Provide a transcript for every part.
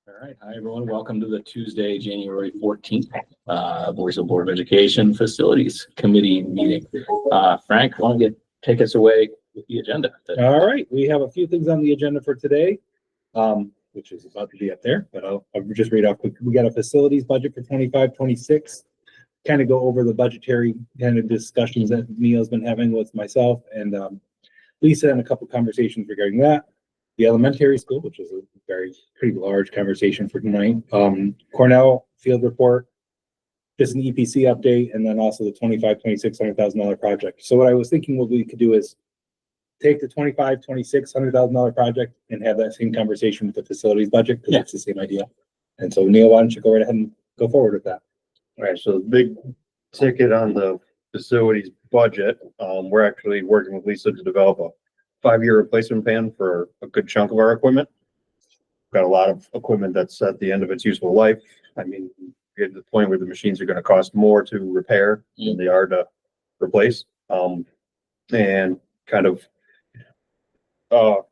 All right. Hi, everyone. Welcome to the Tuesday, January 14th, Voorheesville Board of Education Facilities Committee meeting. Frank, why don't you take us away with the agenda? All right. We have a few things on the agenda for today, which is about to be up there, but I'll just read off quick. We got a facilities budget for 25-26. Kind of go over the budgetary kind of discussions that Neil's been having with myself and Lisa, and a couple conversations regarding that. The elementary school, which is a pretty large conversation for tonight. Cornell field report, just an EPC update, and then also the 25-26 $100,000 project. So what I was thinking what we could do is take the 25-26 $100,000 project and have that same conversation with the facilities budget, because it's the same idea. And so Neil, why don't you go right ahead and go forward with that? All right, so the big ticket on the facilities budget, we're actually working with Lisa to develop a 5-year replacement plan for a good chunk of our equipment. Got a lot of equipment that's at the end of its useful life. I mean, get to the point where the machines are going to cost more to repair than they are to replace, and kind of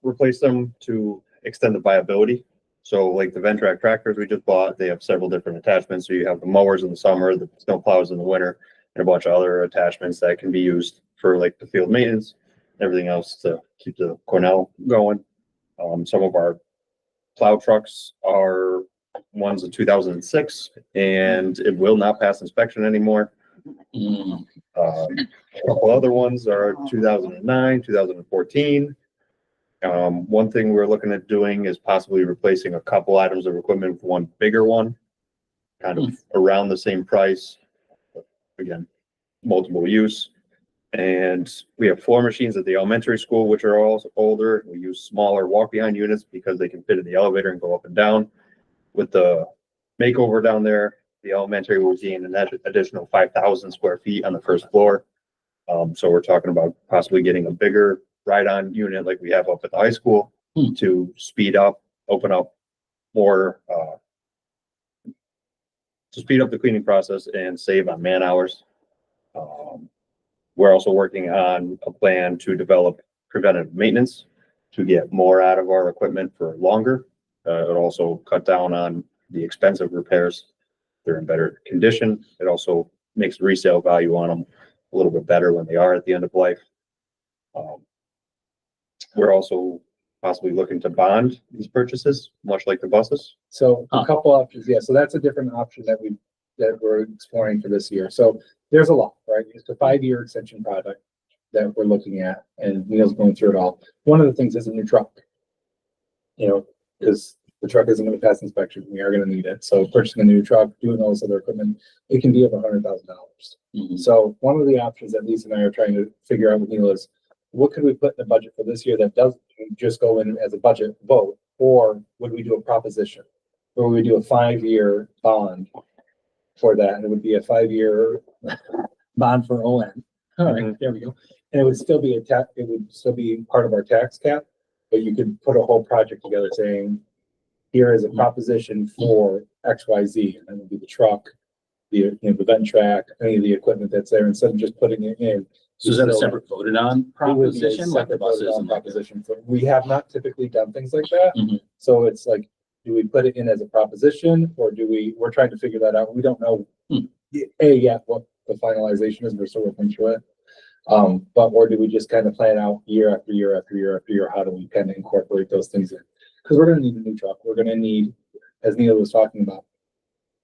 replace them to extend the viability. So like the Ventrac tractors we just bought, they have several different attachments. So you have the mowers in the summer, the snow plows in the winter, and a bunch of other attachments that can be used for like the field maintenance, everything else to keep the Cornell going. Some of our plow trucks are ones of 2006, and it will not pass inspection anymore. A couple other ones are 2009, 2014. One thing we're looking at doing is possibly replacing a couple items of equipment with one bigger one, kind of around the same price. Again, multiple use. And we have floor machines at the elementary school, which are also older. We use smaller walk behind units because they can fit in the elevator and go up and down. With the makeover down there, the elementary will gain an additional 5,000 square feet on the first floor. So we're talking about possibly getting a bigger ride-on unit like we have up at the high school to speed up, open up more, to speed up the cleaning process and save on man hours. We're also working on a plan to develop preventative maintenance to get more out of our equipment for longer. It'll also cut down on the expensive repairs. They're in better condition. It also makes the resale value on them a little bit better when they are at the end of life. We're also possibly looking to bond these purchases, much like the buses. So a couple options, yeah. So that's a different option that we're exploring for this year. So there's a lot, right? It's a 5-year extension project that we're looking at, and Neil's going through it all. One of the things is a new truck, because the truck isn't going to pass inspection. We are going to need it. So purchasing a new truck, doing all this other equipment, it can be over $100,000. So one of the options that Lisa and I are trying to figure out with Neil is, what could we put in the budget for this year that doesn't just go in as a budget vote, or would we do a proposition, or would we do a 5-year bond for that? And it would be a 5-year bond for ON. All right, there we go. And it would still be it would still be part of our tax cap, but you could put a whole project together saying, here is a proposition for XYZ, and that would be the truck, the Ventrac, any of the equipment that's there, instead of just putting it in. So is that a separate voted on proposition? Like the proposition. We have not typically done things like that. So it's like, do we put it in as a proposition, or we're trying to figure that out. We don't know yet what the finalization is. We're still working through it. Or do we just kind of plan out year after year after year after year? How do we kind of incorporate those things in? Because we're going to need a new truck. We're going to need, as Neil was talking about,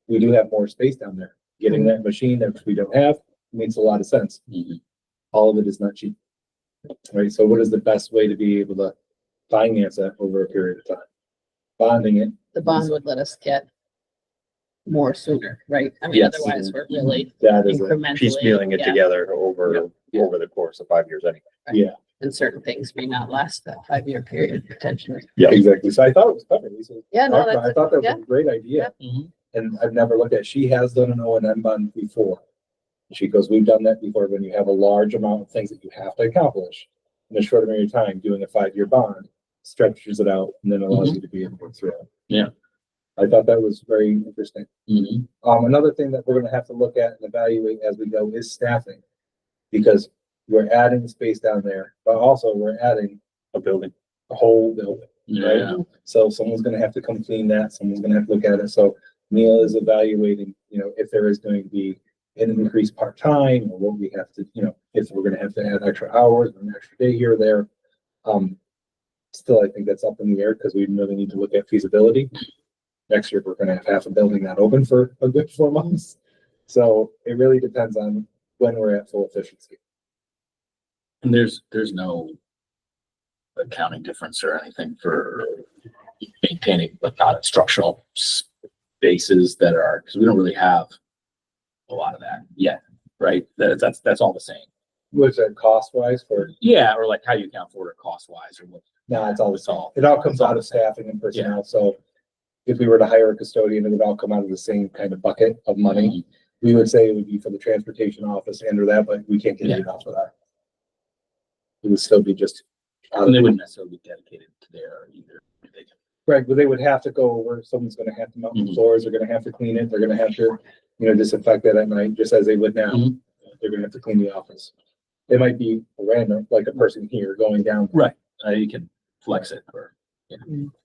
we do have more space down there. Getting that machine that we don't have makes a lot of sense. All of it is not cheap, right? So what is the best way to be able to finance that over a period of time? Bonding it. The bond would let us get more sooner, right? I mean, Yes. otherwise we're really That is incrementally. Piecemealing it together over the course of 5 years anyway. Yeah, And certain things may not last that 5-year period potentially. exactly. So I thought it was clever. Lisa. Yeah, no, I thought that was a great idea. Mhm. And I've never looked at, she has done an O&M bond before. She goes, we've done that before when you have a large amount of things that you have to accomplish in a short amount of time. Doing a 5-year bond stretches it out and then allows you to be able to work through it. Yeah. I thought that was very interesting. Another thing that we're going to have to look at and evaluate as we go is staffing, because we're adding space down there, but also we're adding A building. a whole building. Yeah. So someone's gonna have to come clean that, someone's gonna have to look at it, so Neil is evaluating, if there is going to be an increased part-time, or what we have to, if we're gonna have to add extra hours, or an extra day here or there. Still, I think that's up in the air, because we really need to look at feasibility. Next year, we're gonna have half a building not open for a good 4 months, so it really depends on when we're at full efficiency. And there's no accounting difference or anything for maintaining, but not instructional spaces that are, because we don't really have a lot of that yet, right? That's all the same. Was that cost-wise for? Yeah, or like how you account for it cost wise or what. No, it's all the same. It all comes out of staffing and personnel, so if we were to hire a custodian, it would all come out of the same kind of bucket of money. We would say it would be for the transportation office and or that, but we can't get it off of that. It would still be just. And they wouldn't necessarily be dedicated to there either. They can- Right, but they would have to go over, someone's gonna have to mount the floors, they're gonna have to clean it, they're gonna have to, disinfect that at night, just as they would now. Mhm. They're gonna have to clean the office. It might be random, like a person here going down. Right. You can flex it or.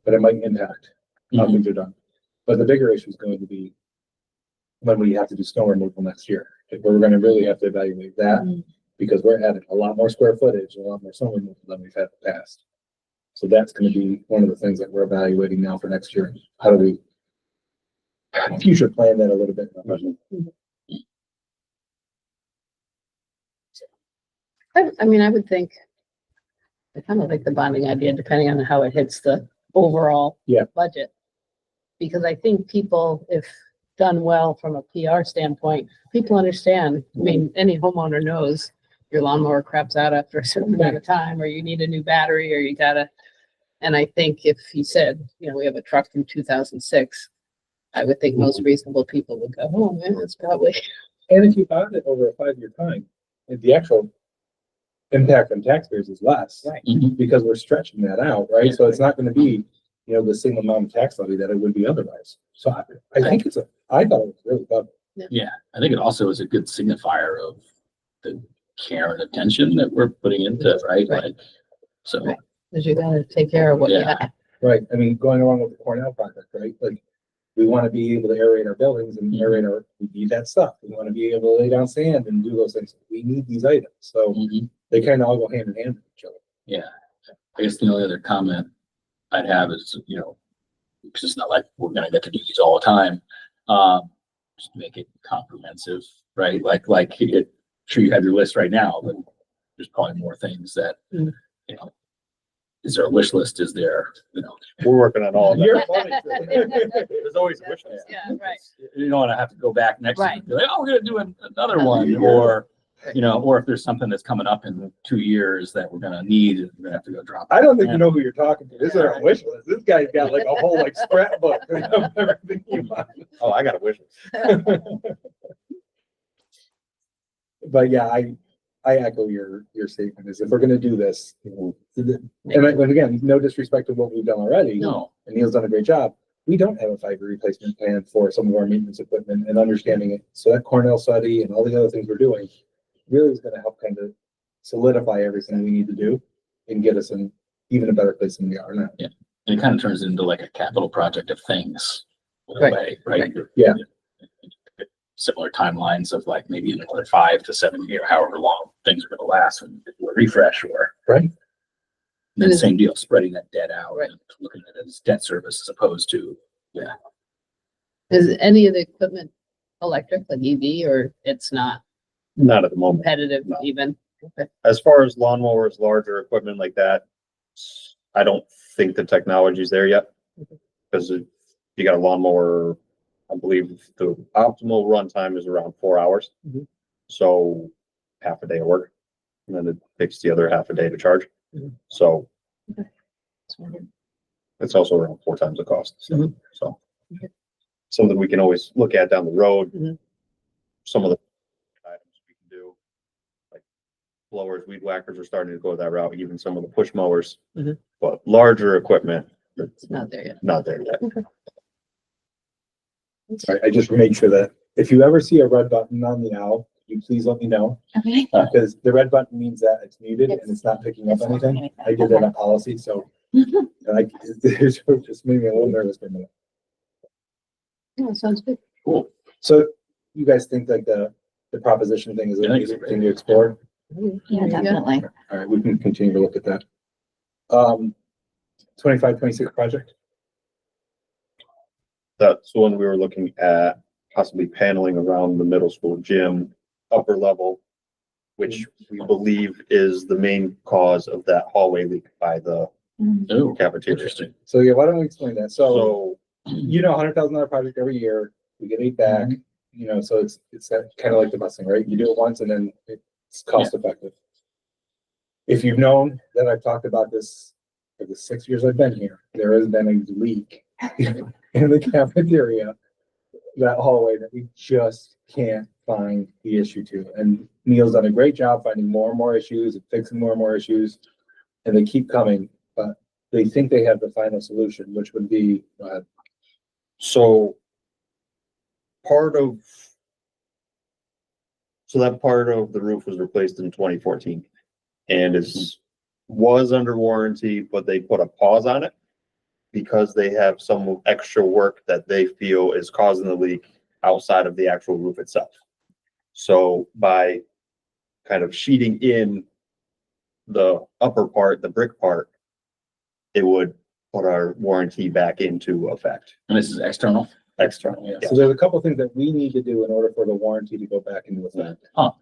But it might impact how Mhm. things are done. But the bigger issue is going to be when we have to do snow removal next year. If we're gonna really have to evaluate that, because we're adding a lot more square footage, a lot more snow removal than we've had in the past. So that's gonna be one of the things that we're evaluating now for next year. How do we future plan that a little bit? I would think, I kind of like the bonding idea, depending on how it hits the overall budget. Because I think people, if done well from a PR standpoint, people understand. I mean, any homeowner knows your lawnmower craps out after a certain amount of time, or you need a new battery, or you gotta. And I think if he said, we have a truck from 2006, I would think most reasonable people would go, oh man, that's probably. And if you bond it over a 5-year time, the actual impact on taxpayers is less. Right. Because we're stretching that out, right? So it's not gonna be, the same amount of tax levy that it would be otherwise. So I think I thought it was really good. Yeah, I think it also is a good signifier of the care and attention that we're putting into it, right? Right. Like, so. Right. Cause you gotta take care of what you Yeah. have. Right, I mean, going along with the Cornell project, right, like, we wanna be able to aerate our buildings and we need that stuff, we wanna be able to lay down sand and do those things, we need these items, so they kinda all go hand in hand with each other. Yeah, I guess the only other comment I'd have is, because it's not like we're gonna get to do these all the time. Just make it comprehensive, right? Sure you have your list right now, but there's probably more things that, is there a wish list? Is there, We're working on all of You're that. funny. There's always a wish list. Yeah, right. you don't wanna have to go back next Right. week, be like, oh, we're gonna do another one, or, or if there's something that's coming up in 2 years that we're gonna need, and we're gonna have to go drop. I don't think you know who you're talking to, this is our wish list, this guy's got like a whole like scrapbook of everything he wants. Oh, I got a wish list. But yeah, I echo your statement, is if we're gonna do this, and again, no disrespect to what we've done already. No, And Neil's done a great job. We don't have a 5-year replacement plan for some of our maintenance equipment and understanding it. So that Cornell study and all the other things we're doing really is gonna help kind of solidify everything we need to do and get us in even a better place than we are now. and it kind of turns into like a capital project of things. In a Right. way, right? Yeah. Similar timelines of like maybe another 5 to 7 year, however long things are gonna last and do a refresh or. Right. And then same deal, spreading that debt out Right. and looking at it as debt service as opposed to, Is any of the equipment electric, like EV, or it's not Not at the moment. competitive No. even? Okay. As far as lawnmowers, larger equipment like that, I don't think the technology's there yet. Because you got a lawnmower, I believe the optimal runtime is around 4 hours. Mhm. So half a day of work, and then it takes the other half a day to charge. Mhm. So So, it's also around 4 times the cost. Mhm. So Okay. something we can always look at down the road. Mhm. Some of the items we can do, like blowers, weed whackers are starting to go that route, even some of the push mowers. Mhm. But larger equipment, It's not there yet. not there yet. I just made sure that if you ever see a red button on the owl, you please let me know. Okay. Because the red button means that it's muted and it's not picking up anything. I did that on policy, so And it just made me a little nervous for a minute. Yeah, sounds good. Cool. So you guys think like the proposition thing is a Yeah, I think it's good great. thing to explore? Yeah, definitely. All right, we can continue to look at that. 25-26 project? That's the one we were looking at, possibly paneling around the middle school gym, upper level, which we believe is the main cause of that hallway leak by the Oh, cafeteria. interesting. So yeah, why don't we explain that? So, So, you know, $100,000 project every year, we get 8 back, you know, so it's kind of like the busing, right? You do it once and then it's cost effective. If you've known that I've talked about this for the 6 years I've been here, there has been a leak in the cafeteria, that hallway that we just can't find the issue to. And Neil's done a great job finding more and more issues and fixing more and more issues. And they keep coming, but they think they have the final solution, which would be, so that part of the roof was replaced in 2014 and was under warranty, but they put a pause on it because they have some extra work that they feel is causing the leak outside of the actual roof itself. So by kind of sheeting in the upper part, the brick part, it would put our warranty back into effect. And this is external? External, yeah. so there's a couple things that we need to do in order for the warranty to go back into effect. Huh.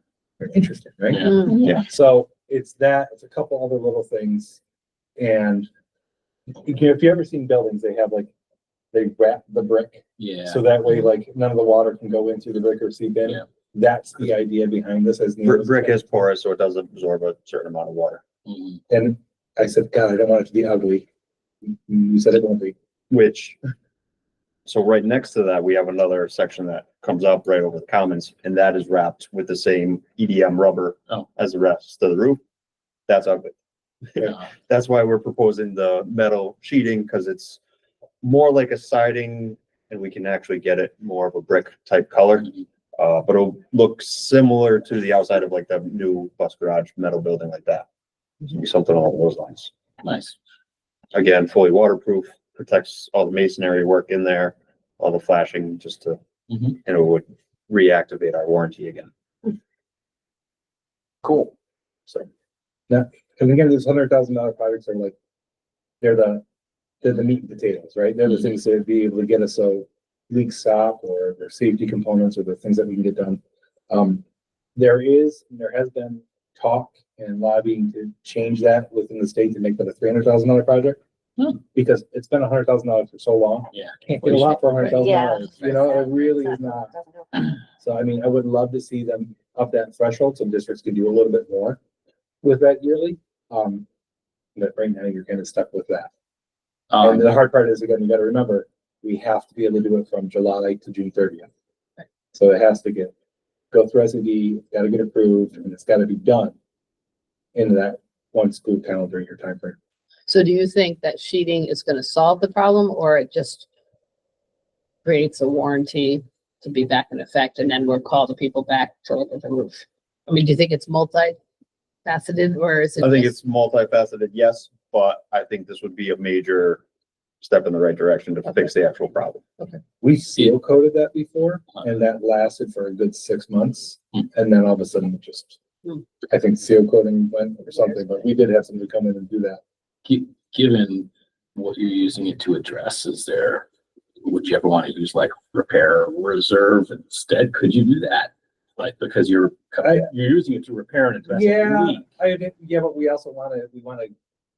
Very interesting, right? Yeah. Yeah. So it's a couple other little things. And if you ever seen buildings, they have they wrap the brick. Yeah. So that way, like, none of the water can go into the brick or seep in. Yeah. That's the idea behind this, as Neil was Brick saying. is porous, so it does absorb a certain amount of water, Mhm. And I said, God, I don't want it to be ugly. You said it won't be. so right next to that, we have another section that comes up right over the commons, and that is wrapped with the same EDM rubber Oh. as the rest of the roof. That's ugly. Yeah. That's why we're proposing the metal sheeting, because it's more like a siding and we can actually get it more of a brick type color. Mhm. But it'll look similar to the outside of like the new bus garage metal building like that. It'll be something along those lines. Nice. Again, fully waterproof, protects all the masonry work in there, all the flashing, just to, Mhm. and it would reactivate our warranty again. Cool. So, now, and again, these $100,000 projects are like, they're the meat and potatoes, right? They're the things that be able to get us so leaks stop, or their safety components, or the things that we can get done. There has been talk and lobbying to change that within the state to make that a $300,000 project. Hmm. Because it's been $100,000 for so long. Yeah. Can't get a lot for Yeah. $100,000, you know, it really is not. So, I mean, I would love to see them up that threshold, so districts can do a little bit more with that yearly. But right now, you're kind of stuck with that. And the hard part is, again, you gotta remember, we have to be able to do it from July to June 30th. So it has to go through SED, gotta get approved, and it's gotta be done in that one school calendar year timeframe. So do you think that sheeting is gonna solve the problem, or it just creates a warranty to be back in effect, and then we'll call the people back to look at the roof? I mean, do you think it's multifaceted, or is it? I think just- it's multifaceted, yes, but I think this would be a major step in the right direction to fix the actual problem. We seal coated that before, and that lasted for a good 6 months, and then all of a sudden it just, I think seal coating went or something, but we did have somebody come in and do that. Given what you're using it to address, would you ever want to use like repair reserve instead? Could you do that? Like, because you're using it to repair and address a leak. But we also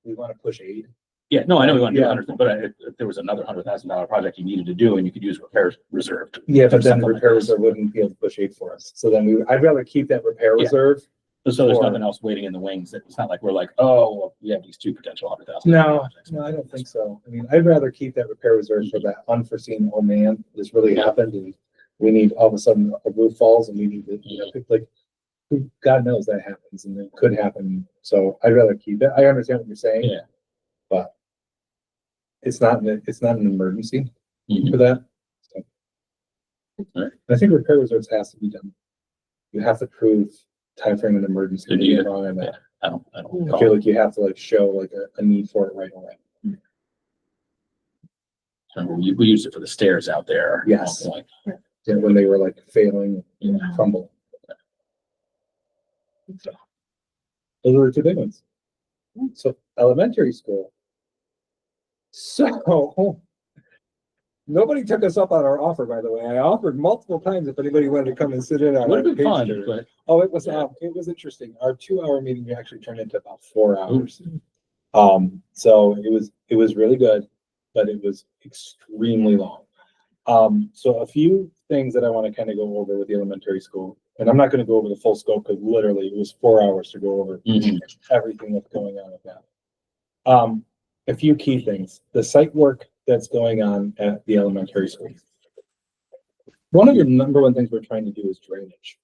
we wanna push aid. Yeah, no, I know we want to do Yeah. 100, but if there was another $100,000 project you needed to do and you could use repair reserve. Yeah, but then the Something like repair this. reserve wouldn't be able to push aid for us. So then I'd rather keep that repair Yeah. reserve. So there's Or- nothing else waiting in the wings. It's not like we're like, oh, well, we have these two potential $100,000. No, I don't think so. I mean, I'd rather keep that repair reserve for that unforeseen, oh man, this really happened and we need, all of a sudden, a roof falls and we need to, like, God knows that happens and it could happen. So I'd rather keep it. I understand what you're saying. Yeah. But it's not an emergency Mhm. for that. So. Right. I think repair reserves has to be done. You have to prove timeframe and emergency. Do you? On that. I don't I feel like you have to like show like a need for it right away. We used it for the stairs out there. Yes. Like, Yeah, when they were like failing and Yeah. crumbling. So, those are the two big ones. So elementary school. So nobody took us up on our offer, by the way. I offered multiple times if anybody wanted to come and sit in on would our have been fun, page. but Oh, it was Yeah. interesting. Our 2 hour meeting actually turned into about 4 hours. So it was really good, but it was extremely long. So a few things that I want to kind of go over with the elementary school, and I'm not going to go over the full scope because literally it was 4 hours to go over everything that's going on with that. A few key things, the site work that's going on at the elementary school. One of the number one things we're trying to do is drainage,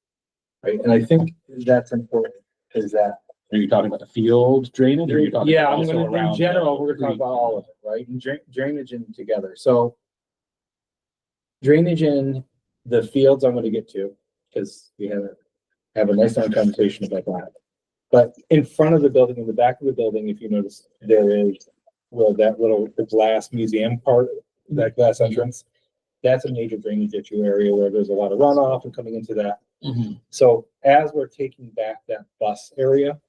right? And I think that's important, is that are you talking about the field drainage or are you talking? yeah, about I'm also gonna, in around general, the we're gonna talk creek? about all of it, right? And drainage in together. So drainage in the fields I'm gonna get to, because we have a nice long conversation about that. But in front of the building, in the back of the building, if you notice, there is, well, that little the glass museum part, that glass entrance. That's a major drainage issue area where there's a lot of runoff and coming into that. Mhm. So as we're taking back that bus area,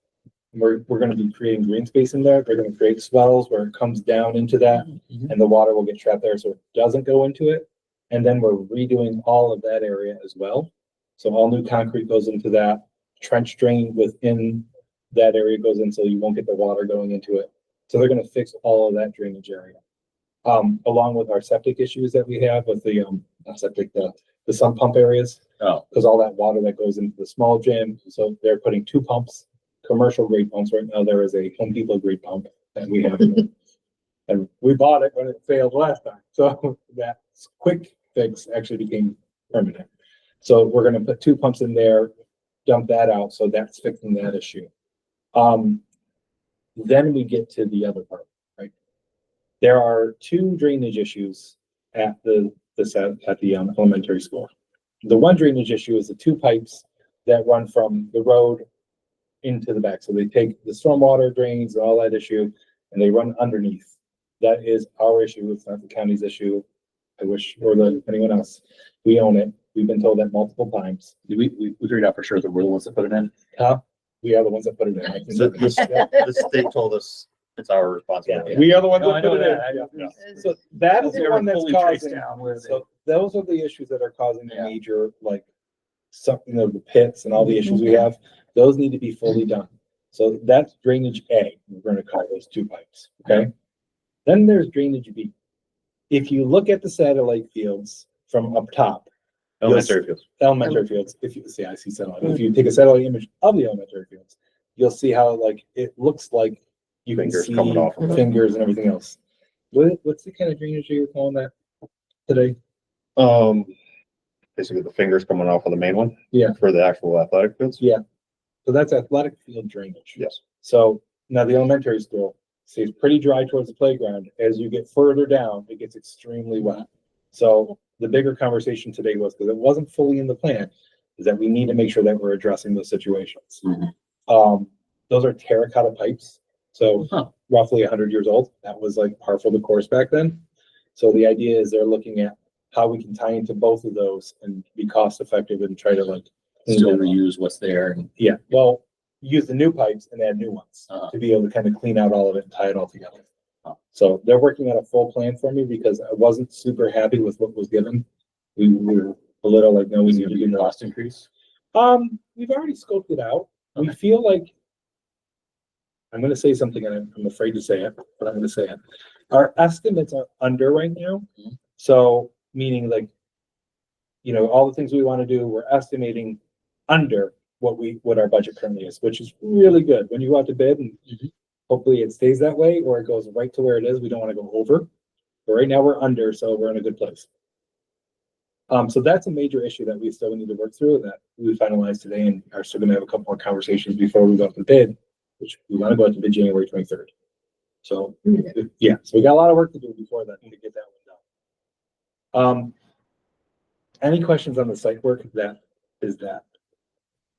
we're gonna be creating green space in there. We're gonna create swells where it comes down into that Mhm. and the water will get trapped there so it doesn't go into it. And then we're redoing all of that area as well. So all new concrete goes into that, trench drain within that area goes in so you won't get the water going into it. So they're gonna fix all of that drainage area. Along with our septic issues that we have with the, not septic, the sump pump areas. Oh, Because all that water that goes into the small gym, so they're putting 2 pumps, commercial grade pumps. Right now, there is a Home Depot grade pump that we have. And we bought it when it failed last time, so that quick fix actually became permanent. So we're gonna put 2 pumps in there, dump that out, so that's fixing that issue. Then we get to the other part, right? There are 2 drainage issues at the elementary school. The one drainage issue is the 2 pipes that run from the road into the back. So they take the stormwater drains and all that issue and they run underneath. That is our issue. It's not the county's issue. I wish, or anyone else. We own it. We've been told that multiple times. we figured out for sure that we're the ones that put it in. We are the ones that put it in. I can- So the state told us it's our Yeah, responsibility. we are the ones No, I that put know it that. in. I- Yeah. So that is They the were one that's fully traced causing, down where they- so those are the issues that are causing the Yeah. major, like, something of the pits and all the issues we have. Those need to be fully done. So that's drainage A. We're gonna call those 2 pipes, okay? Then there's drainage B. If you look at the satellite fields from up top, Elementary fields. elementary fields, if you see, I see satellite, if you take a satellite image of the elementary fields, you'll see how like it looks like you can Fingers see coming off of it. fingers and everything else. What's the kind of drainage you're calling that today? Basically the fingers coming off of the main one. Yeah. For the actual athletic fields. Yeah. So that's athletic field drainage. Yes. So now the elementary school stays pretty dry towards the playground. As you get further down, it gets extremely wet. So the bigger conversation today was, because it wasn't fully in the plan, is that we need to make sure that we're addressing those situations. Those are terracotta pipes, so Huh. roughly 100 years old. That was like par for the course back then. So the idea is they're looking at how we can tie into both of those and be cost effective and try to like Still clean them up. reuse what's there. And Yeah, well, use the new pipes and add new ones Uh-huh. to be able to kind of clean out all of it and tie it all together. So they're working on a full plan for me because I wasn't super happy with what was given. We were a little like, no, we is need it to a do big more. cost increase? We've already scoped it out. We Okay. feel like, I'm gonna say something and I'm afraid to say it, but I'm gonna say it. Our estimates are under right now. Mhm. So meaning like, all the things we want to do, we're estimating under what our budget currently is, which is really good. When you go out to bid and Mhm. hopefully it stays that way or it goes right to where it is. We don't want to go over. But right now we're under, so we're in a good place. So that's a major issue that we still need to work through that we finalized today and are still gonna have a couple more conversations before we go out to bid, which we want to go out to bid January 23rd. So, yeah, so we got a lot of work to do before that to get that one done. Any questions on the site work? That is that.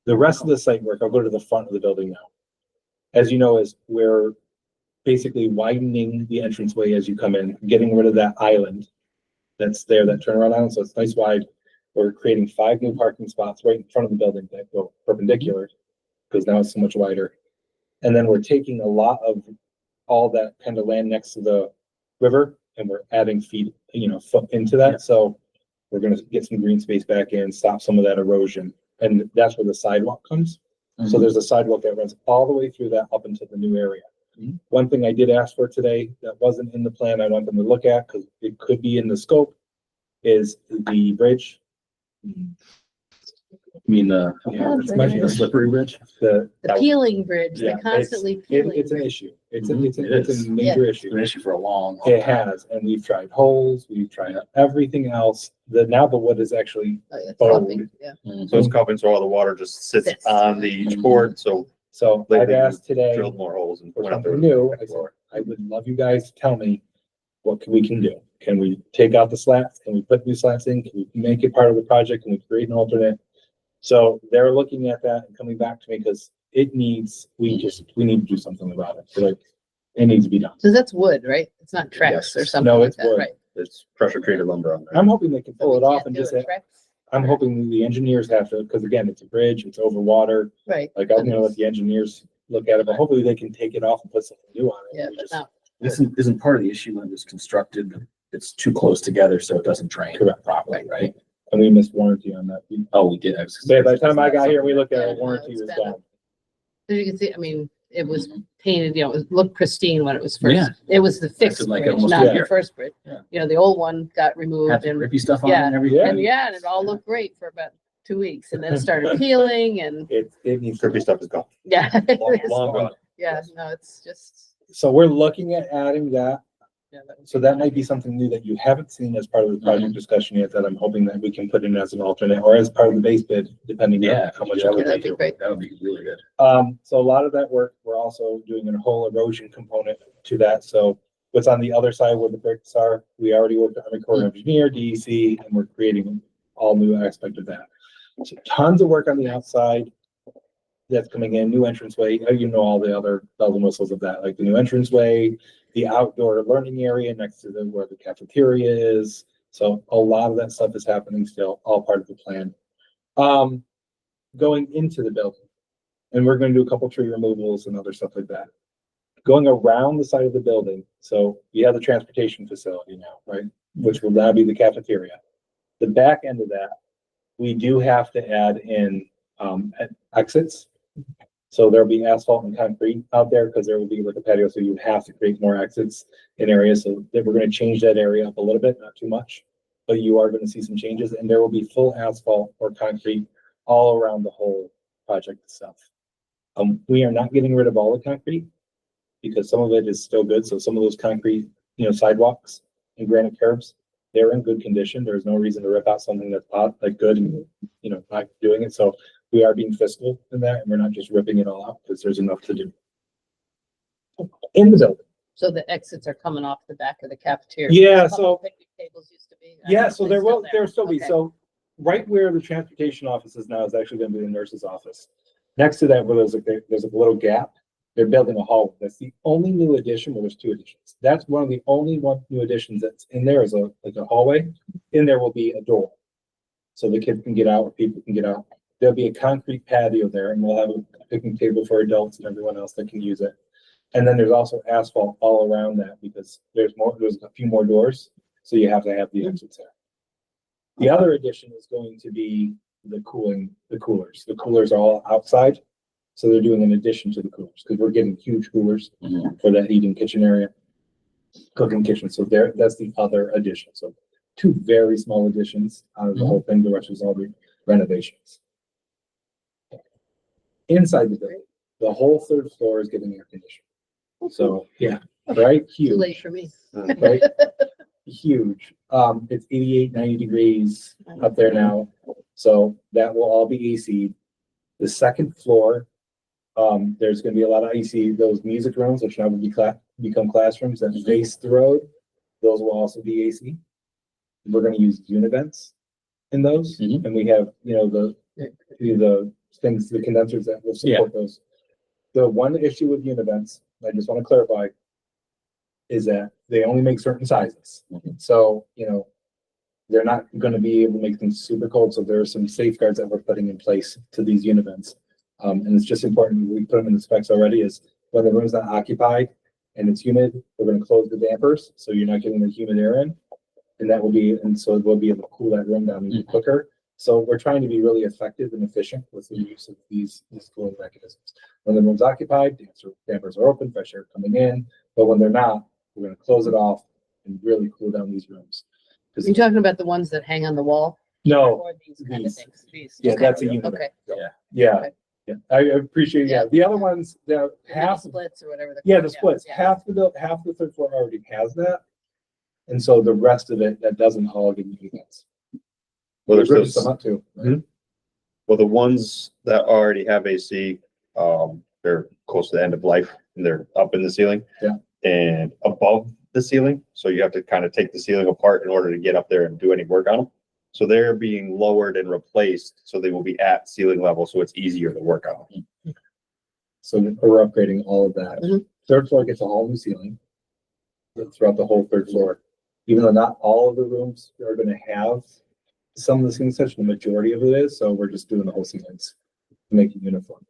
The rest of the site work, I'll go to the front of the building now. As you know, is we're basically widening the entranceway as you come in, getting rid of that island that's there, that turnaround island, so it's nice wide. We're creating 5 new parking spots right in front of the building that go perpendicular, because now it's so much wider. And then we're taking a lot of all that kind of land next to the river, and we're adding feet, foot into that, Yeah. so we're gonna get some green space back in, stop some of that erosion, and that's where the sidewalk comes. So Mhm. there's a sidewalk that runs all the way through that up into the new area. Mhm. One thing I did ask for today that wasn't in the plan, I want them to look at, because it could be in the scope, is the bridge. I mean, Yeah, it's my- the slippery bridge. The, The peeling bridge, yeah, the constantly peeling. it's an bridge. issue. It's Mhm. it's It is. a major It's issue. been an issue for a long It time. has, and we've tried holes, we've tried everything else. Now the wood is actually Oh, yeah, it's bowed. cupping, yeah. Mhm. So it's cupping, so all the water just sits Sits. on the board, so So I've lately asked we've today drilled more holes and for went up there. something new. I said, I would love you guys to tell me what we can do. Can we take out the slats? Can we put new slats in? Can we make it part of the project? Can we create an alternate? So they're looking at that and coming back to me because we need to do something about it. So, like, it needs to be done. So that's wood, right? It's not Trex Yes. or something No, like it's that, wood. right? It's pressure treated lumber on there. I'm hoping they can So pull we it off can't and do just a say, Trex? I'm hoping the engineers have to, because again, it's a bridge, it's over water. Right. Like, I'm gonna let the engineers look at it, but hopefully they can take it off and put something new on it. Yeah, We but just- not, Isn't part of the issue when it was constructed, that it's too close together so it doesn't drain Correct. properly, right? And we missed warranty on that. Oh, we did. By the time I got here, we looked at Yeah, it, no, warranty it's was been- gone. as you can see, I mean, it was Mhm. painted, it looked pristine when it was Yeah. first. It was the fixed like bridge, almost not a the year. first bridge. Yeah. The old one got removed Had the and, grippy stuff on it yeah, and everything. Yeah. and yeah, and it all looked great for about 2 weeks and then it started peeling and, It needs. Grippy stuff is gone. yeah. Long, long gone. Yeah, no, it's just. So we're looking at adding that. Yeah, that would So be that fun. might be something new that you haven't seen as part of the Mm-hmm. project discussion yet, that I'm hoping that we can put in as an alternate or as part of the base bid, depending on Yeah, how much. that it would that'd be be great. That would be really good. So a lot of that work, we're also doing a whole erosion component to that. So what's on the other side where the bricks are, we already worked with Army Corps of Engineer, DEC, and we're creating all new aspect of that. So tons of work on the outside that's coming in, new entranceway, all the other bells and whistles of that, like the new entranceway, the outdoor learning area next to where the cafeteria is. So a lot of that stuff is happening still, all part of the plan. Going into the building, and we're going to do a couple tree removals and other stuff like that. Going around the side of the building, so you have the transportation facility now, right? Which will now be the cafeteria. The back end of that, we do have to add in exits. So there'll be asphalt and concrete out there because there will be like a patio, so you have to create more exits in areas. So that we're going to change that area up a little bit, not too much, but you are going to see some changes, and there will be full asphalt or concrete all around the whole project itself. We are not getting rid of all the concrete because some of it is still good. So some of those concrete, sidewalks and granite curbs, they're in good condition. There's no reason to rip out something that's good and, not doing it. So we are being fiscal in that, and we're not just ripping it all out because there's enough to do in the building. So the exits are coming off the back of the cafeteria. Yeah, A couple so- picnic tables used to be. Yeah, so there will, Still there'll still be, Okay. so right where the transportation office is now is actually gonna be the nurse's office. Next to that, where there's a little gap, they're building a hallway. That's the only new addition, well, there's 2 additions. That's one of the only new additions that's in there is a hallway. In there will be a door. So the kids can get out, people can get out. There'll be a concrete patio there, and we'll have a picnic table for adults and everyone else that can use it. And then there's also asphalt all around that because there's a few more doors, so you have to have the exits there. The other addition is going to be the coolers. The coolers are all outside, so they're doing an addition to the coolers because we're getting huge coolers Mhm. for that eating kitchen area, cooking kitchen. So that's the other addition. So 2 very small additions out of the whole thing. The rest is all the renovations. Inside the building, the whole 3rd floor is getting air conditioned. So, yeah, right? Too late Huge, for me. right? Huge. It's 88, 90 degrees up there now. So that will all be AC. The 2nd floor, there's gonna be a lot of AC, those music rooms, which now will become classrooms that face the road. Those will also be AC. We're gonna use univents in those, Mhm. and we have, the things, the condensers that will support those. The one issue with univents, I just want to clarify, is that they only make certain sizes. So, they're not gonna be able to make them super cold, so there are some safeguards that we're putting in place to these units. And it's just important, we put them in the specs already, is when the room's not occupied and it's humid, we're gonna close the dampers, so you're not getting the humid air in. And so we'll be able to cool that room down even quicker. So we're trying to be really effective and efficient with the use of these cooling mechanisms. When the room's occupied, dampers are open, fresh air coming in, but when they're not, we're gonna close it off and really cool down these rooms. You're talking about the ones that hang on the wall? No, Or these kind of these. things? These. yeah, Okay. that's a unit. Okay. Yeah, Okay. yeah, I appreciate, yeah, the other ones, the half, Splits or whatever. yeah, the splits, Yeah. half the third floor already has that. And so the rest of it, that doesn't all get units. Well, there's Ripping those, some up too. well, the ones that already have AC, they're close to the end of life and they're up in the ceiling. Yeah. And above the ceiling, so you have to kind of take the ceiling apart in order to get up there and do any work on them. So they're being lowered and replaced, so they will be at ceiling level, so it's easier to work on. So we're upgrading all of that. Mhm. Third floor gets a whole new ceiling throughout the whole third floor. Even though not all of the rooms are gonna have some of the ceiling such, the majority of it is, so we're just doing the whole ceilings to make it uniform.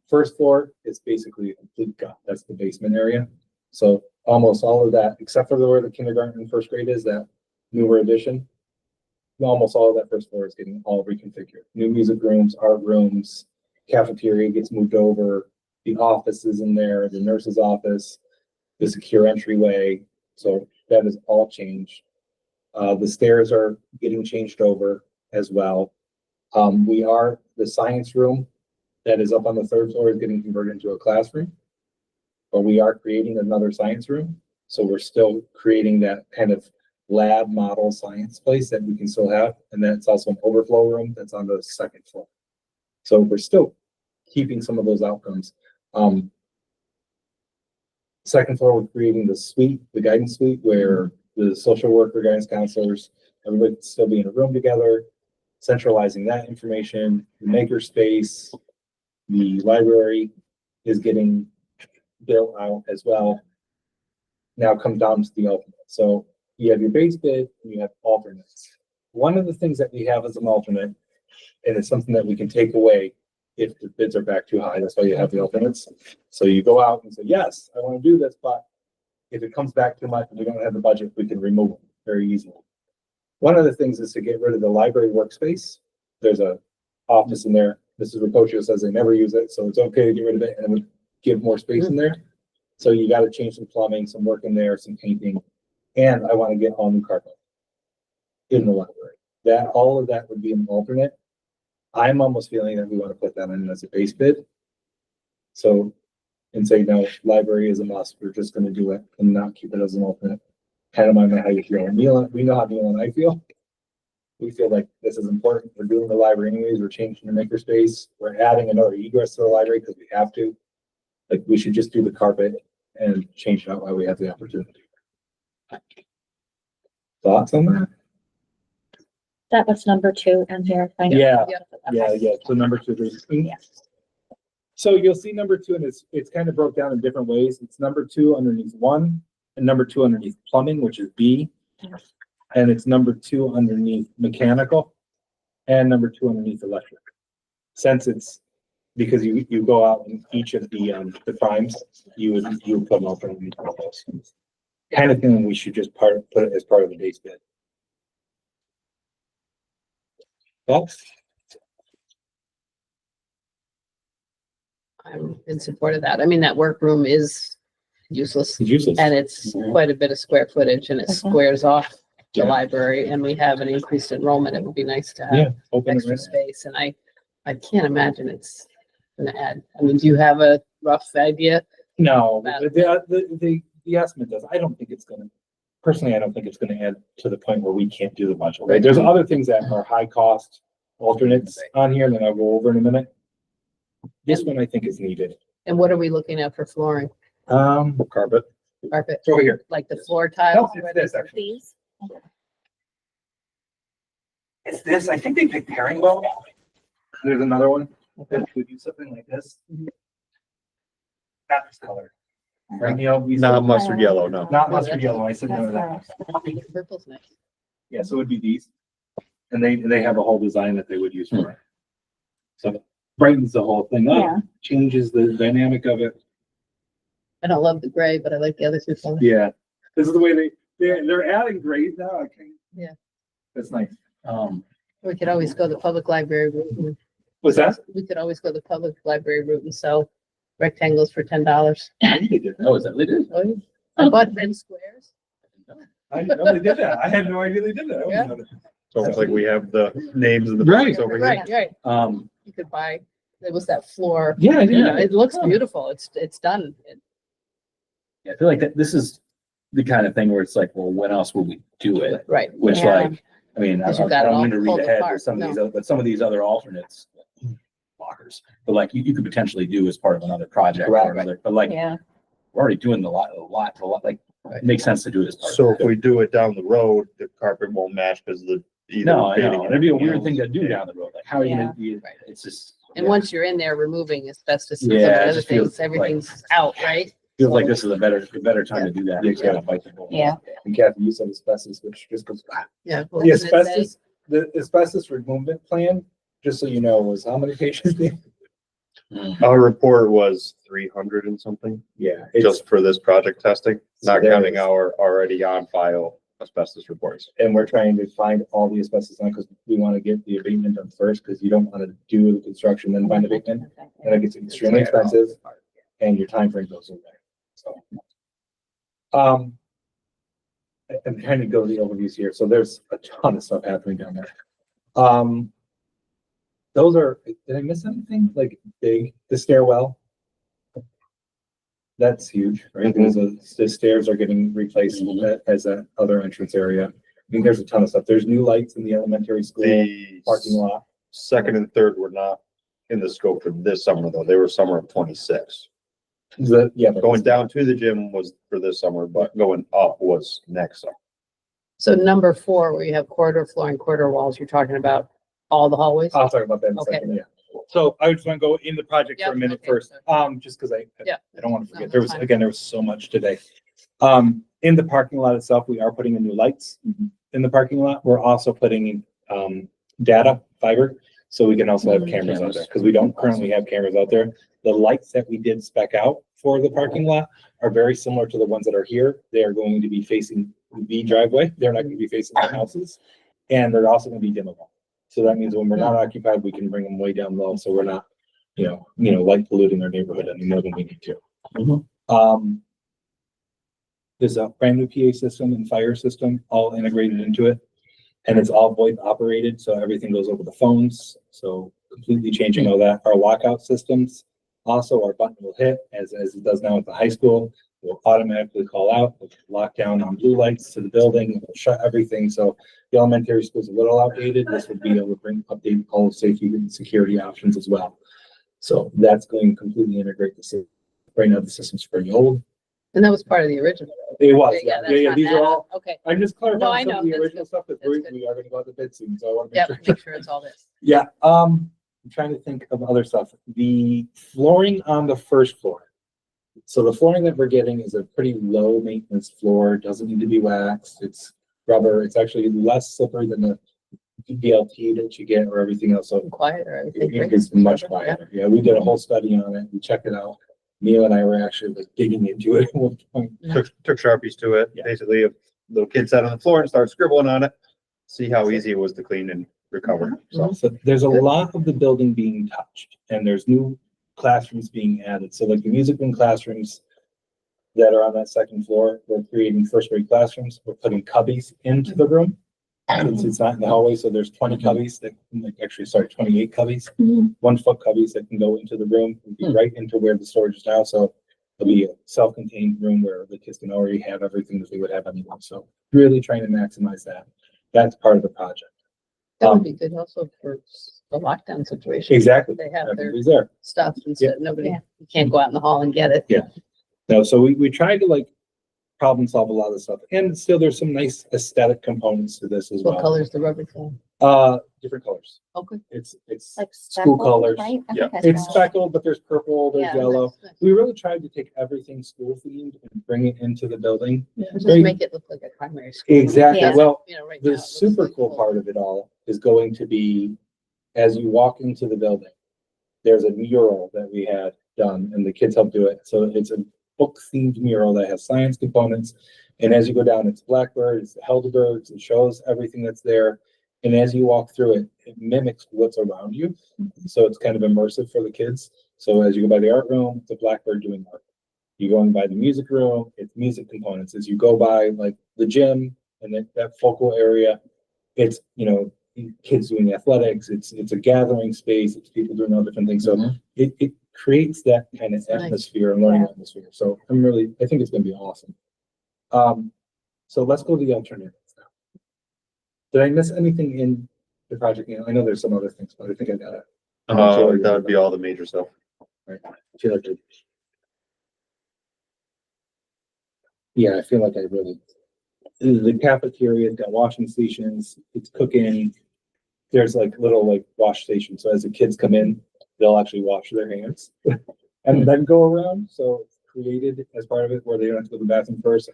First floor is basically a complete gut. That's the basement area. So almost all of that, except for where the kindergarten and first grade is, that newer addition. Almost all of that first floor is getting all reconfigured. New music rooms, art rooms, cafeteria gets moved over, the office is in there, the nurse's office, the secure entryway. So that is all changed. The stairs are getting changed over as well. The science room that is up on the third floor is getting converted into a classroom. But we are creating another science room. So we're still creating that kind of lab model science place that we can still have. And that's also an overflow room that's on the second floor. So we're still keeping some of those outcomes. Second floor, we're creating the suite, the guidance suite, where the social worker, guidance counselors, everybody can still be in a room together, centralizing that information, the maker space, the library is getting built out as well. Now come down to the alternate. So you have your base bid and you have alternates. One of the things that we have as an alternate, and it's something that we can take away if the bids are back too high, that's why you have the alternates. So you go out and say, yes, I want to do this, but if it comes back too much and we don't have the budget, we can remove them very easily. One of the things is to get rid of the library workspace. There's a office in there. Mrs. Rapocho says they never use it, so it's okay to get rid of it and give more space in there. So you got to change some plumbing, some work in there, some painting, and I want to get all new carpet in the library. That all of that would be an alternate. I'm almost feeling that we want to put that in as a base bid. So, and say, no, library is a must. We're just going to do it and not keep it as an alternate. Kind of mind how you feel. Neil, we know how Neil and I feel. We feel like this is important. We're doing the library anyways. We're changing the makerspace. We're adding another egress to the library because we have to. Like, we should just do the carpet and change it out while we have the opportunity. Thoughts on that? That was number 2 and verifying. Yeah. Okay. Yeah. So number 2, there's. Yeah. So you'll see number 2, and it's kind of broke down in different ways. It's number 2 underneath 1, and number 2 underneath plumbing, which is B. And it's number 2 underneath mechanical, and number 2 underneath electric. Since it's, because you go out in each of the primes, you would put them all underneath all those. Kind of thing we should just put it as part of the base bid. Thoughts? I'm in support of that. I mean, that workroom is useless It's useless. and it's quite a bit of square footage and it Mhm. squares off the Yeah. library and we have an increased enrollment. It would be nice to Yeah, have open it extra right. space and I can't imagine it's gonna add. I mean, do you have a rough idea? No, About- the estimate does. I don't think it's gonna, personally, I don't think it's gonna add to the point where we can't do the budget, right? There's other things that are high cost alternates on here that I'll go over in a minute. This one I think is needed. And what are we looking at for flooring? Carpet. Carpet, It's over here. like the floor tiles? No, it's this actually. These? It's this. I think they picked herringbone. There's another one that would do something like this. Not this color. Right, Neil? We Not said- mustard yellow, no. Not mustard yellow, I said no to that. Purple's nice. Yeah, so it'd be these. And they have a whole design that they would use for it. So it brightens the whole thing Yeah. up, changes the dynamic of it. I don't love the gray, but I like the other two colors. Yeah, this is the way they're adding grays now, okay. Yeah. That's nice. We could always go the public library route. And What's that? we could always go the public library route and sell rectangles for $10. Oh, is that what they did? Oh, yeah. I bought 10 squares. I didn't know they did that. I had no idea they did that. I Yeah. wouldn't know that. It's almost like we have the names of the Right. books over here. Right, right. Um, You could buy, there was that floor. Yeah, I You did. know, it looks beautiful. It's done. yeah, I feel like that this is the kind of thing where it's like, well, when else will we do it? Right. Which Yeah. like, I mean, I 'Cause you don't got it I'm all gonna read pulled ahead apart. with some of No. these, but some of these other alternates, blockers, but like you could potentially do as part of another project or Right. another, but like, Yeah. we're already doing a lot, like, it makes sense to do it as part of So it. if we do it down the road, the carpet won't match because the. either No, I fading know, or it'd be a anything weird else. thing to do down the road, like, how are you Yeah. gonna, you, it's just. And yeah. once you're in there removing asbestos and some Yeah, of it the other just feels things, everything's out, right? Feels like this is a better time to do that. Yeah. instead of biting the bullet. Yeah. And Kathy, you said asbestos, which just goes back. Yeah. The asbestos removal plan, just so you know, was how many pages? Mm. Our report was 300 and something, Yeah. just for this project testing, So not there counting is- our already on file asbestos reports. And we're trying to find all the asbestos on, because we want to get the abatement done first, because you don't want to do the construction, then find abatement. And it gets extremely expensive, and your time frame goes away, so. I'm trying to go the overviews here, so there's a ton of stuff happening down there. Those are, did I miss anything, like big, the stairwell? That's huge, right? Because the stairs are getting replaced as a other entrance area. I mean, there's a ton of stuff, there's new lights in the elementary school The parking lot. second and third were not in the scope for this summer, though. They were summer of 26. Yeah, but Going down to the gym was for this summer, but going up was next summer. So number 4, where you have corridor floor and corridor walls, you're talking about all the hallways? I'll talk about that in a Okay. second, yeah. So I just want to go in the project for Yeah, a minute okay, first, sorry. just because I Yeah. don't want to No, forget, there was, that's fine. again, there was so much today. In the parking lot itself, we are putting in new lights in the parking lot. We're also putting in, data fiber, so we can also have Mhm. cameras out there, because we don't currently have cameras out there. The lights that we did spec out for the parking lot are very similar to the ones that are here. They are going to be facing the driveway. They're not going to be facing the houses. And they're also going to be dimmable. So that means when we're not occupied, we can bring them way down low, so we're not, light polluting our neighborhood any more than we need to. Mhm. There's a brand new PA system and fire system all integrated into it. And it's all VoIP operated, so everything goes over the phones, so completely changing all that. Our lockout systems, also our button will hit, as it does now at the high school, will automatically call out, will lock down on blue lights to the building, will shut everything, so the elementary school is a little outdated, this would be able to update all of safety and security options as well. So that's going to completely integrate the system. Right now, the system's pretty old. And that was part of the original. It was, that's yeah, not these that. are all, Okay, I'm just No, I clarifying some know, of the that's original good. stuff, because That's good. we are gonna go out to bid soon, so I want to yeah, make sure. make sure it's all this. Yeah, I'm trying to think of other stuff. The flooring on the first floor. So the flooring that we're getting is a pretty low maintenance floor, doesn't need to be waxed, it's rubber, it's actually less slippery than the BLT that you get or everything else, so Quieter, everything. it is much quieter. Yeah, we did a whole study on it, we checked it out. Neil and I were actually like digging into it at one point. Took Sharpies to it. Yeah. Basically, if little kid sat on the floor and started scribbling on it, see how easy it was to clean and recover. So So there's a lot of the building being touched, and there's new classrooms being added. So like the music room classrooms that are on that second floor, we're creating first grade classrooms. We're putting cubbies into the room. Since it's not in the hallway, so there's 20 cubbies that, 28 cubbies, Mhm. 1 foot cubbies that can go into the room and be right into where the storage is now. So it'll be a self-contained room where the kids can already have everything that they would have anyway. So really trying to maximize that. That's part of the project. That would be good also for the lockdown situation. Exactly. They have their Everybody's there. stuff instead, nobody, you can't go out in the hall and get it. Yeah. No, so we tried to problem solve a lot of the stuff. And still, there's some nice aesthetic components to this as What well. color's the rubber thing? Different colors. Okay. It's Like school speckled, colors. right? I Yeah. think I It's saw it. speckled, but there's purple, there's Yeah. yellow. Nice, nice. We really tried to take everything school themed and bring it into the building. Just Very- make it look like a primary school. Exactly. Yeah. Well, You know, right now the it looks super like cool full. part of it all is going to be, as you walk into the building, there's a mural that we had done and the kids helped do it. So it's a book themed mural that has science components. And as you go down, it's blackbird, it's the Helderbergs, it shows everything that's there. And as you walk through it, it mimics what's around you. So it's kind of immersive for the kids. So as you go by the art room, it's a blackbird doing art. You going by the music room, it's music components. As you go by like the gym and that focal area, it's, you know, kids doing athletics, it's a gathering space, it's people doing all different things. So Mhm. it creates that kind of Nice. atmosphere and learning atmosphere. So I think it's gonna be awesome. So let's go to the alternatives now. Did I miss anything in the project? You know, I know there's some other things, but I think I got it. That would be all the major stuff. I feel like yeah, I feel like I really, the cafeteria's got washing stations, it's cooking. There's like little like wash stations. So as the kids come in, they'll actually wash their hands and then go around. So it's created as part of it where they don't have to go to the bathroom first.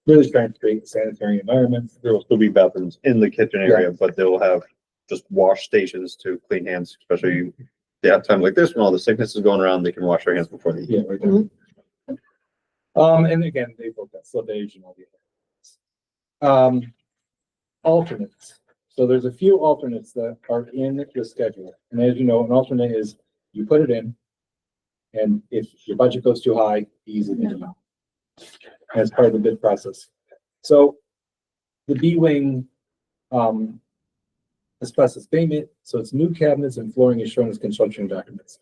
Really trying to create a sanitary environment. There will still be bathrooms in the kitchen area, but they will have just wash stations to clean hands, especially they have times like this when all the sickness is going around, they can wash their hands before they eat. Yeah, right there. And again, they both got slippage and all the other things. Alternates. So there's a few alternates that are in the schedule. And as you know, an alternate is you put it in, and if your budget goes too high, you ease it in and out. As part of the bid process. So the B-wing, asbestos payment, so it's new cabinets and flooring is shown as construction documents.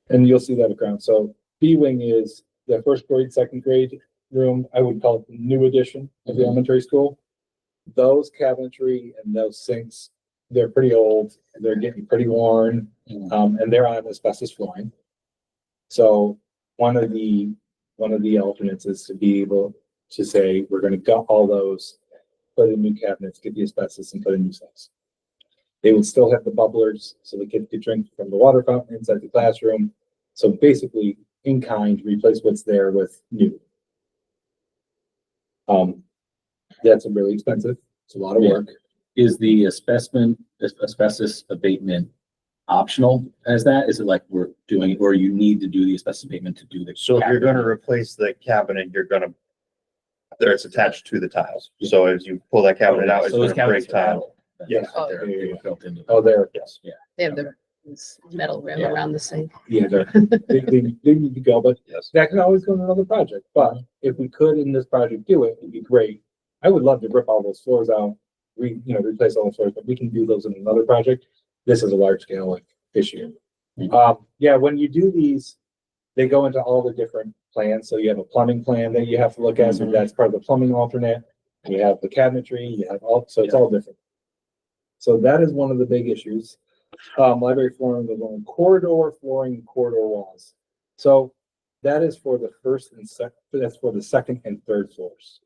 And you'll see that at ground. So B-wing is the first grade, second grade room. I would call it the new edition of the elementary school. Those cabinetry and those sinks, they're pretty old, they're getting pretty worn, and they're on asbestos flooring. So one of the alternates is to be able to say, we're gonna gut all those, put in new cabinets, get the asbestos and put in new sinks. They would still have the bubblers, so the kids could drink from the water fountain inside the classroom. So basically, in kind, replace what's there with new. That's really expensive. It's a lot of Yeah. work. Is the asbestos abatement optional as that? Is it like we're doing, it, or you need to do the asbestos abatement to do the? So if you're gonna replace the cabinet, there it's attached to the tiles. So as you pull that cabinet out, it's So those gonna break cabinets are tile. metal. Yes. Oh, They're- they were built into. Oh, there, Yes. They have the this metal rim Yeah. around the sink. yeah, they need to go, but Yes. that can always go in another project. But if we could in this project do it, it'd be great. I would love to rip all those floors out, replace all the floors, but we can do those in another project. This is a large scale like issue. Yeah, when you do these, they go into all the different plans. So you have a plumbing plan that you have to look at, so that's part of the plumbing alternate. You have the cabinetry, you have so it's all different. So that is one of the big issues. Library flooring, the one corridor flooring, corridor walls. So that is for the first and second, that's for the second and third floors.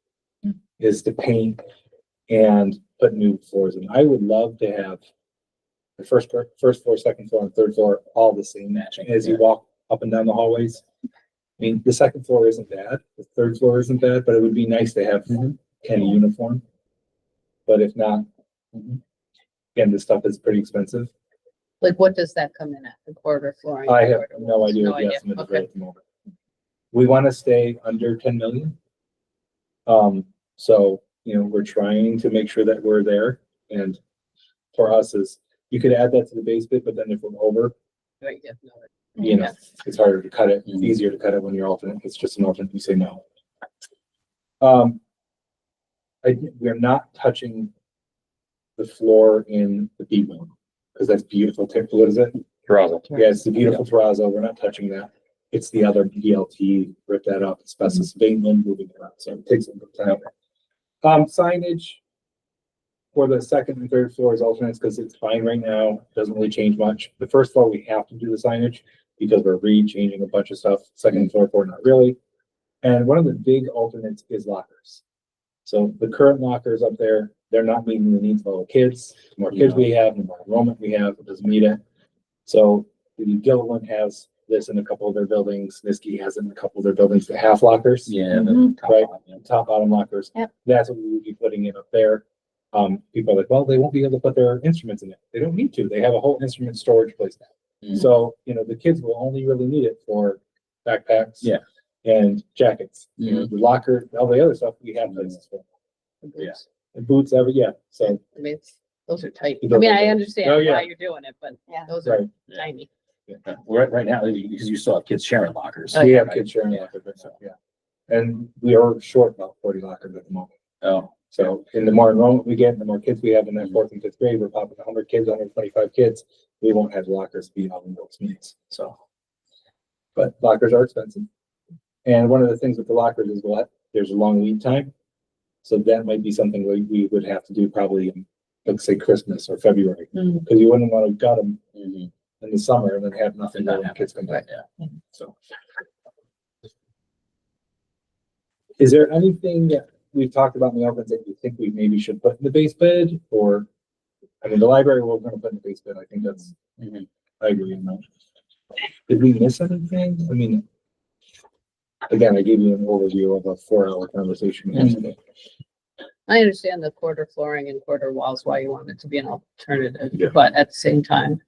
Is to paint and put new floors in. I would love to have the first floor, second floor, and third floor all the same matching as you walk up and down the hallways. I mean, the second floor isn't bad, the third floor isn't bad, but it would be nice to have kind of uniform. But if not, again, this stuff is pretty expensive. Like, what does that come in at? The corridor flooring? I have corridor no walls? idea No what the idea. estimate is Okay. right at the moment. We want to stay under 10 million. So, we're trying to make sure that we're there. And for us is, you could add that to the base bid, but then if we're over, Right, yeah, no, you know, it's harder to cut it. It's easier to cut it when you're alternate. It's just an alternate. You say no. We're not touching the floor in the B wing because that's beautiful. What is it? Terrazzo. Yeah, it's the beautiful terrazzo. We're not touching that. It's the other BLT, rip that up, asbestos abatement, moving around. So it takes a little time. Signage for the second and third floor is alternates because it's fine right now. Doesn't really change much. The first floor, we have to do the signage because we're re-changing a bunch of stuff. Second and third floor, not really. And one of the big alternates is lockers. So the current lockers up there, they're not meeting the needs of all the kids. The more kids we have, the more enrollment we have, it doesn't meet it. So the Gilliland has this in a couple of their buildings. Niski has it in a couple of their buildings that have lockers. Yeah. Mhm. top Right. line, yeah. Top bottom lockers. Yep. That's what we would be putting in up there. People are like, well, they won't be able to put their instruments in it. They don't need to. They have a whole instrument storage place now. Mhm. So, the kids will only really need it for backpacks. Yeah. And jackets. The locker, all the other stuff we have places for. Yeah. And boots, yeah. So, I mean, those are tight. You I don't mean, know. I Oh, understand yeah. why you're doing it, but Yeah. those are right. tiny. Right now, because you still have kids sharing lockers. Oh, We yeah. have kids sharing Yeah. lockers, right now, yeah. And we are short about 40 lockers at the moment. Oh, So in the more enrollment we get, the more kids we have in that fourth and fifth grade, we're popping 100 kids, 125 kids. We won't have lockers be all in those needs, so. But lockers are expensive. And one of the things with the lockers is there's a long lead time. So that might be something we would have to do probably in, let's say, Christmas or February. Mhm. Because you wouldn't want to gut them mhm. in the summer and then have nothing And not when have kids come back. Yeah. So. Is there anything that we've talked about in the office that you think we maybe should put in the base bid, or? I mean, the library, we're gonna put in the base bid. I think that's, Mhm. I agree on that. Did we miss anything? I mean. Again, I gave you an overview of a 4-hour conversation yesterday. I understand the quarter flooring and quarter walls, why you want it to be an alternative, Yeah. but at the same time,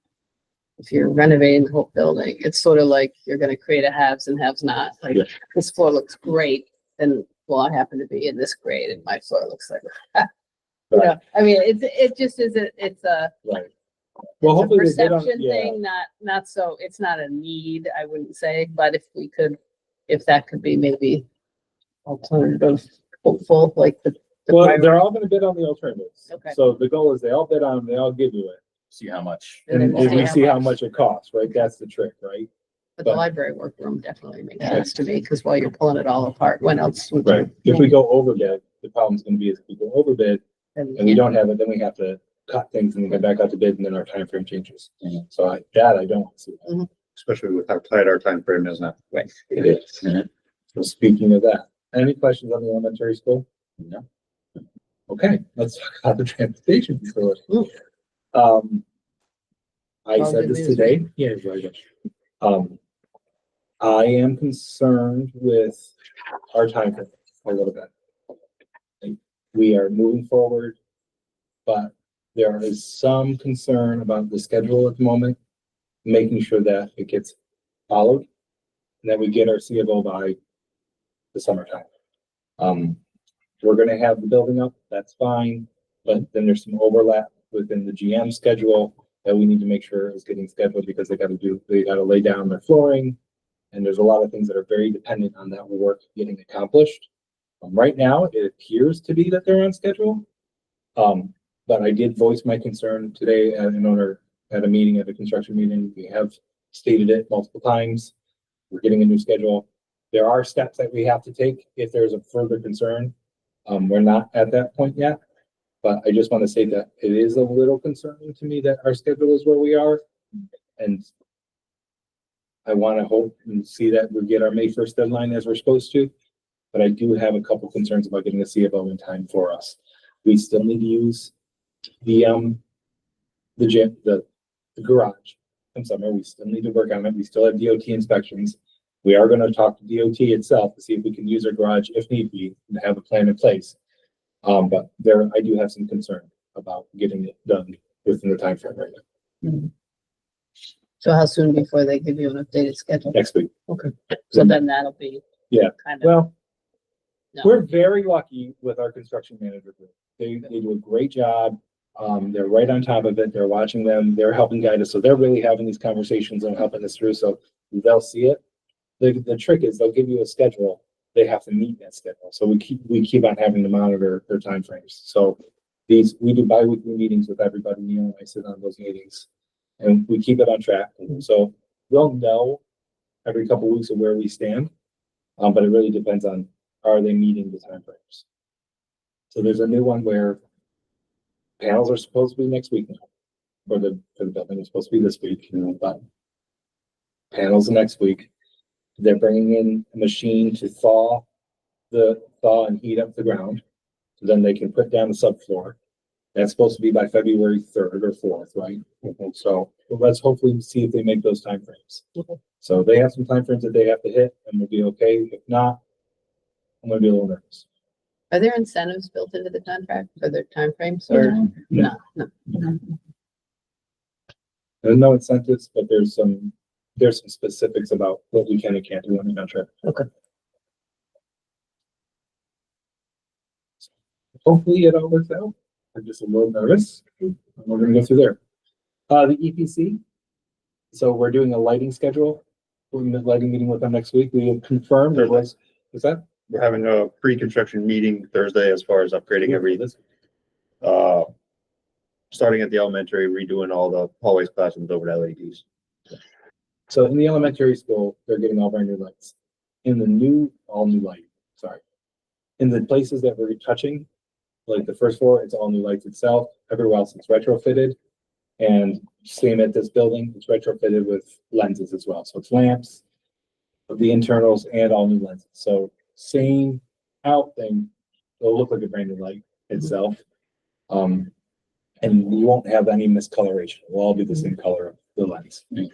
if you're renovating the whole building, it's sort of like you're gonna create a haves and haves not. Like, Yeah. this floor looks great, and well, I happen to be in this grade and my floor looks like. Right. I mean, it just is, it's a Right. Well, it's a hopefully they did on- perception yeah. thing, not so, it's not a need, I wouldn't say, but if that could be maybe alternative, hopeful, like the Well, primary- they're all gonna bid on the alternatives. Okay. So the goal is they all bid on them, they all give you it. See how much. And And then we see how much it costs, right? That's the trick, right? But the but- library workroom definitely makes sense to me, because while you're pulling it all apart, when else would Right. you? If we go over bid, the problem's gonna be is if we go over bid and we don't have it, then we have to cut things and get back out to bid and then our time frame changes. Mhm. So I don't want to see that. Especially with how tight our time frame is now. Right. It is. Mhm. So speaking of that, any questions on the elementary school? No. Okay, let's talk about the transportation facility. Ooh. I Well, said good this news, today. Yeah, very good. I am concerned with our time frame a little bit. Like, we are moving forward, but there is some concern about the schedule at the moment, making sure that it gets followed, and that we get our C of O by the summertime. We're gonna have the building up, that's fine, but then there's some overlap within the GM schedule that we need to make sure is getting scheduled because they gotta lay down their flooring. And there's a lot of things that are very dependent on that work getting accomplished. Right now, it appears to be that they're on schedule. But I did voice my concern today at a meeting, at a construction meeting. We have stated it multiple times. We're getting a new schedule. There are steps that we have to take if there's a further concern. We're not at that point yet, but I just want to say that it is a little concerning to me that our schedule is where we are. And I want to hope and see that we get our May 1st deadline as we're supposed to. But I do have a couple concerns about getting a C of O in time for us. We still need to use the gym, the garage in summer. We still need to work on it. We still have DOT inspections. We are gonna talk to DOT itself to see if we can use our garage if need be and have a plan in place. But I do have some concern about getting it done within the time frame right now, So how soon before they give you an updated schedule? next week. So then that'll be. Yeah. Kind of, Well, no. we're very lucky with our construction manager group. They do a great job. They're right on top of it. They're watching them. They're helping guide us. So they're really having these conversations and helping us through. So they'll see it. The trick is they'll give you a schedule. They have to meet that schedule. So we keep on having to monitor their timeframes. So we do bi-weekly meetings with everybody. Neil and I sit on those meetings and we keep it on track. So we'll know every couple of weeks of where we stand. But it really depends on, are they meeting the timeframes? So there's a new one where panels are supposed to be next week now. For the building, it's supposed to be this week, but panels next week. They're bringing in a machine to thaw and heat up the ground. So then they can put down the subfloor. That's supposed to be by February 3rd or 4th, right? So let's hopefully see if they make those timeframes. Okay. So they have some timeframes that they have to hit and we'll be okay. If not, I'm gonna be a little nervous. Are there incentives built into the contract for their timeframes or No. no? There's no incentives, but there's some specifics about what we can and can't do on the contract. Okay. Hopefully it all works out. I'm just a little nervous. We're gonna go through there. The EPC. So we're doing a lighting schedule. We're in the lighting meeting with them next week. We have confirmed there was that? We're having a pre-construction meeting Thursday as far as upgrading everything. Starting at the elementary, redoing all the hallways, classrooms over to LEDs. So in the elementary school, they're getting all brand new lights. In the all new light, sorry. In the places that we're touching, like the first floor, it's all new lights itself. Everywhere else, it's retrofitted. And same at this building, it's retrofitted with lenses as well. So it's lamps, the internals, and all new lenses. So same out thing, it'll look like a brand new light itself. And you won't have any miscoloration. It'll all be the same color of the lens. And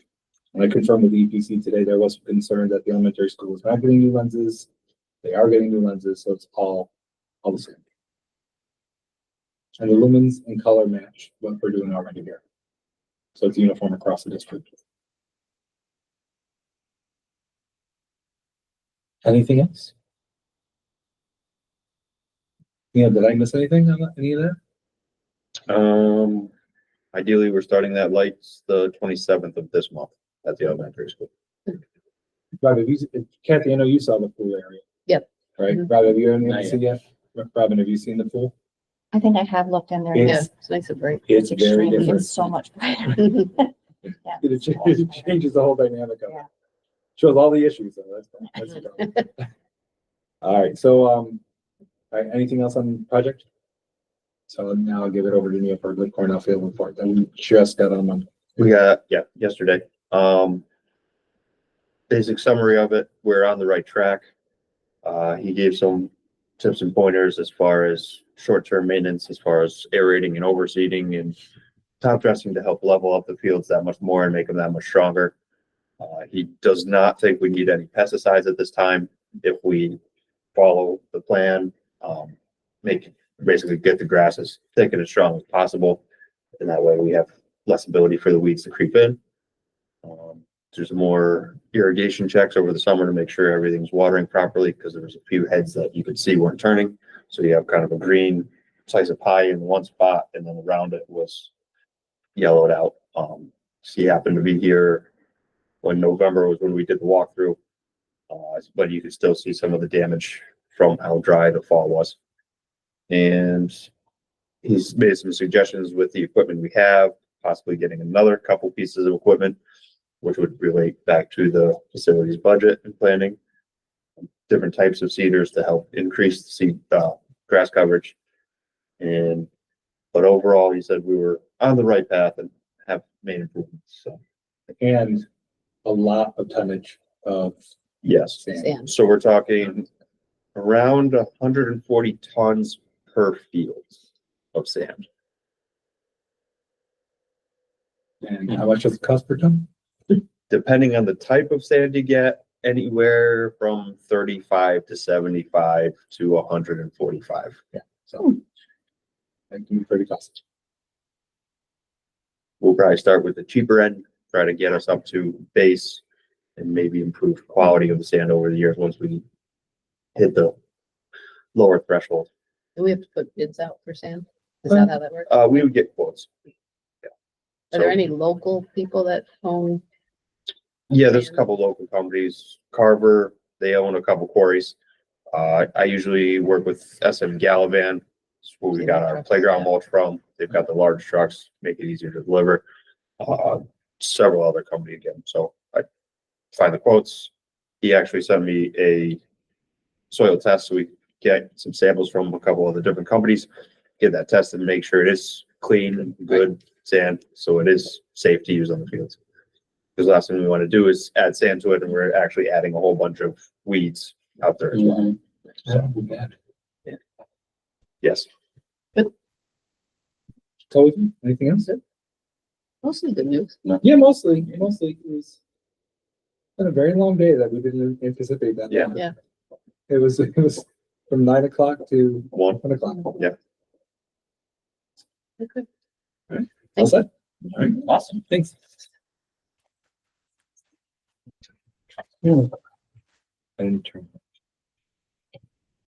I confirmed with the EPC today, there was concern that the elementary school was not getting new lenses. They are getting new lenses, so it's all the same. And the lumens and color match what we're doing already here. So it's uniform across the district. Anything else? Yeah, did I miss anything on any of that? Ideally, we're starting that lights the 27th of this month at the elementary school. Rob, Kathy, I know you saw the pool area. Yep. Right, Mhm. Rob, have you ever Not seen yet? Robin, have you seen the pool? I think I have looked in there. Yeah. Yeah, It's it's nice and bright. It's very extremely, different. it's so much brighter. Yeah. It changes the whole dynamic of it. Yeah. Shows all the issues, though. That's the problem. All right, so, all right, anything else on the project? So now I'll give it over to Neil for the Cornell Field report that we just got on Monday. We got, yesterday. Basic summary of it, we're on the right track. He gave some tips and pointers as far as short-term maintenance, as far as aerating and overseeding and top dressing to help level up the fields that much more and make them that much stronger. He does not think we need any pesticides at this time if we follow the plan, basically get the grass as thick and as strong as possible. And that way we have less ability for the weeds to creep in. There's more irrigation checks over the summer to make sure everything's watering properly because there was a few heads that you could see weren't turning. So you have kind of a green slice of pie in one spot and then around it was yellowed out. She happened to be here when November was when we did the walkthrough. But you could still see some of the damage from how dry the fall was. And he's made some suggestions with the equipment we have, possibly getting another couple pieces of equipment, which would relate back to the facility's budget and planning. Different types of seeders to help increase the seed grass coverage. But overall, he said we were on the right path and have made improvements. So, And a lot of tonnage of yes. sand. Sand. So we're talking around 140 tons per field of sand. And how much does it cost per ton? Depending on the type of sand you get, anywhere from 35 to 75 to 145. So that can be pretty costly. We'll probably start with the cheaper end, try to get us up to base and maybe improve quality of the sand over the years once we hit the lower threshold. Do we have to put bids out for sand? Is that how that works? We would get quotes. Are there any local people that own? Yeah, there's a couple local companies. Carver, they own a couple quarries. I usually work with SM Gallivan. It's where we got our playground mulch from. They've got the large trucks, make it easier to deliver. Several other companies again. So I find the quotes. He actually sent me a soil test so we get some samples from a couple of the different companies, get that tested and make sure it is clean and good sand. So it is safe to use on the fields. Because last thing we want to do is add sand to it and we're actually adding a whole bunch of weeds out there as well. Mhm. That would be bad. Yes. So, anything else? Mostly good news. Yeah, mostly it was been a very long day that we didn't anticipate that. Yeah. long. Yeah. It was from 9 o'clock to 1. 1 o'clock. Okay. All Thank set? All right, awesome. Thanks. I didn't turn.